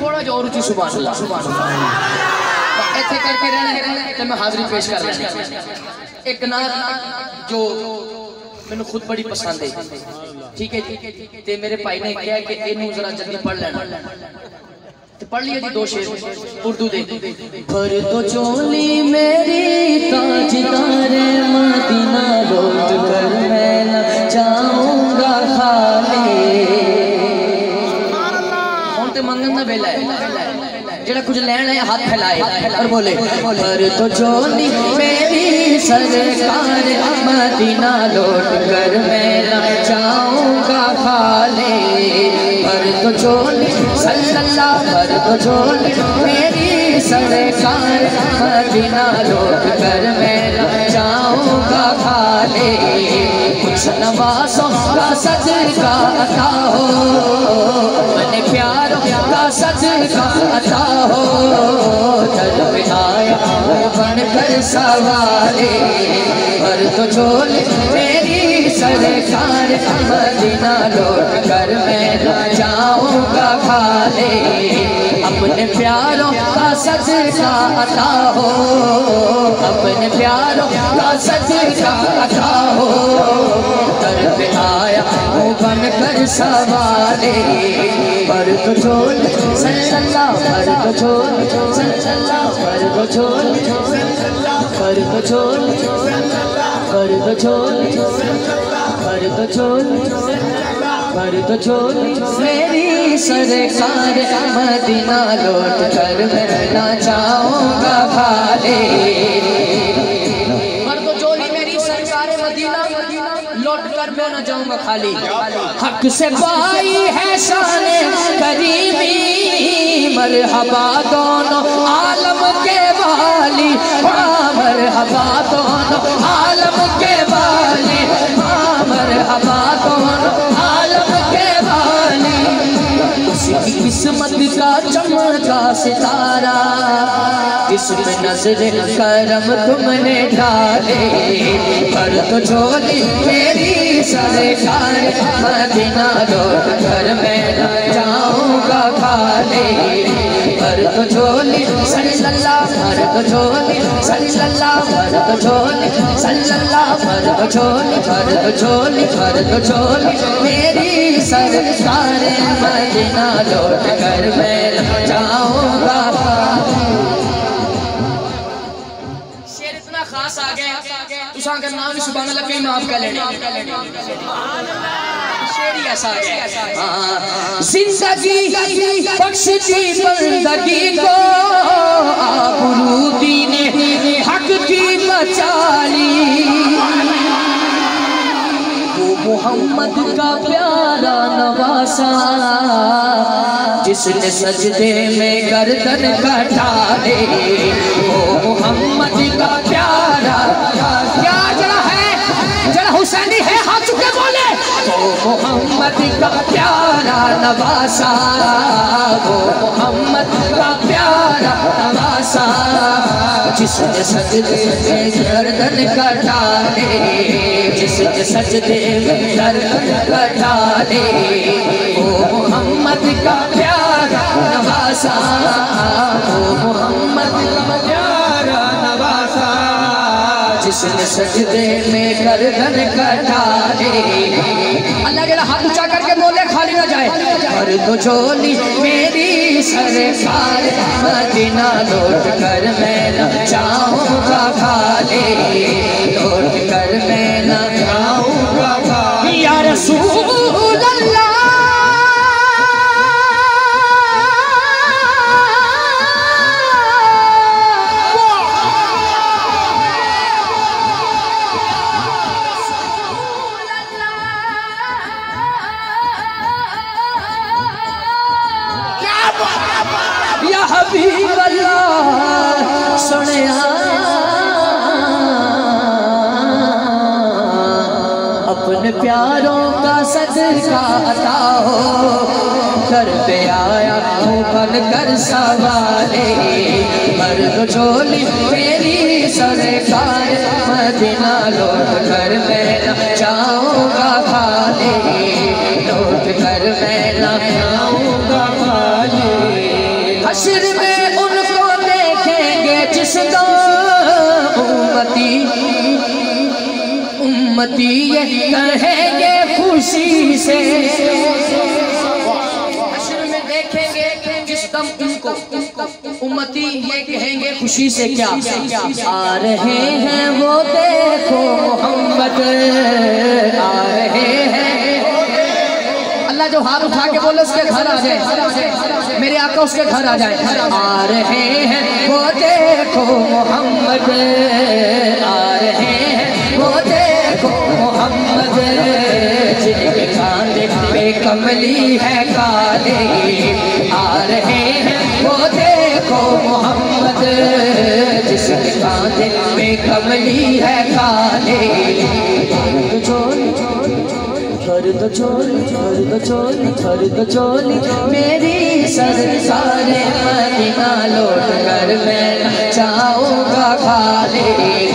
थोड़ा जो और ऊंची सुभान अल्लाह ऐसे करके रहना तो मैं हाजिरी पेश कर लेना। एक नात जो मैंने खुद बड़ी पसंद है, ठीक है जी, ते मेरे भाई ने कहा कि इन्हू जरा जल्दी पढ़ लेना, तो पढ़ लिया जी। 2 शेर उर्दू दे। पर तो चोली मेरी ताजदारे मदीना लौट कर मैं न जाऊंगा खाली। कौन ते मंगन ना बेला है, जेड़ा कुछ लेना है हाथ फैलाए और बोले पर तो चोली मेरी सरकार मदीना लौट कर मैं न जाऊंगा खाली। पर तो चोली सल्लल्लाहु पर तो चोली मेरी सरकार मदीना लौट कर मैं न जाऊंगा खाली। कुछ नवाज़ों का सदका अता हो, मैंने प्यारों का सदका अता हो। दर पे आया बन कर सवारे, पर तो चोली मेरी सरकार मदीना लौट कर मैं न जाऊंगा खाली। अपने प्यारों का सदका अता हो, अपने प्यारों का सदका अता हो। दर पे आया हूँ बन कर सवारे, पर तो चोली सल्लल्लाहु पर तो चोली सल्लल्लाहु पर तो चोली पर तो चोली पर तो चोली पर तो चोली पर तो चोली मेरी सरकार मदीना लौट कर मैं न जाऊंगा खाली। पर तो चोली मेरी सरकार मदीना लौट कर मैं न जाऊंगा खाली। हक से पाई है शान करीमी, मरहबा दोनों आलम के वाली, मरहबा दोनों आलम के वाली, मरहबा दोनों आलम के वाली। उसकी किस्मत का चमका सितारा, जिसमें नजर करम तुमने डाले। पर तो चोली मेरी सरकार मदीना लौट कर मैं न जाऊंगा खाली। पर तो चोली सल्लल्लाहु पर तो चोली सल्लल्लाहु पर तो चोली सल्लल्लाहु पर तो चोली पर तो चोली पर तो चोली मेरी सरकार मदीना लौट कर मैं न जाऊंगा। शेर इतना खास आ गया तुसा अगर नाम भी सुभान अल्लाह के माफ कर लेने। शेर ही ऐसा आ गया। जिंदगी बख्शती बंदगी को, आबरू दीने हक की बचा ली। वो मोहम्मद का प्यारा नवासा, जिसने सजदे में गर्दन कटा ले। वो मोहम्मद का प्यारा क्या जरा है, जरा हुसैनी है हाथ चुके बोले। वो मोहम्मद का प्यारा नवासा, वो मोहम्मद का प्यारा नवासा, जिसने सजदे में गर्दन कटा ले, जिसने सजदे में गर्दन कटा ले। वो मोहम्मद का प्यारा नवासा, वो मोहम्मद का प्यारा नवासा, जिसने सजदे में गर्दन कटा ले। अल्लाह जरा हाथ ऊंचा करके बोले खाली ना जाए। पर तो चोली मेरी सरकार मदीना लौट कर मैं न जाऊंगा खाली। लौट कर मैं न जाऊंगा खाली। या रसूल अल्लाह हबीब अल्लाह सुनिया अपने प्यारों का सदका अता हो। कर पे आया हूँ बन कर सवारे, पर तो चोली मेरी सरकार मदीना लौट कर मैं न जाऊंगा खाली। लौट कर मैं न जाऊंगा खाली। उम्मती उम्मती ये कहेंगे खुशी से, हश्र में देखेंगे जिस दम उनको उम्मती ये कहेंगे खुशी से क्या, आ रहे हैं वो देखो मोहम्मद आ रहे हैं। अल्लाह जो हाथ उठा के बोले उसके घर आ जाए, मेरे आका उसके घर आ जाए। आ रहे हैं वो देखो मोहम्मद आ रहे हैं वो देखो मोहम्मद, जिनके कांधे पे कमली है काले, आ रहे हैं वो देखो मोहम्मद, जिसके कांधे पे कमली है काले। खरीद चोली खरीद चोली खरीद चोली मेरी सरकार मदीना लौट कर मैं चाहूँगा खाली।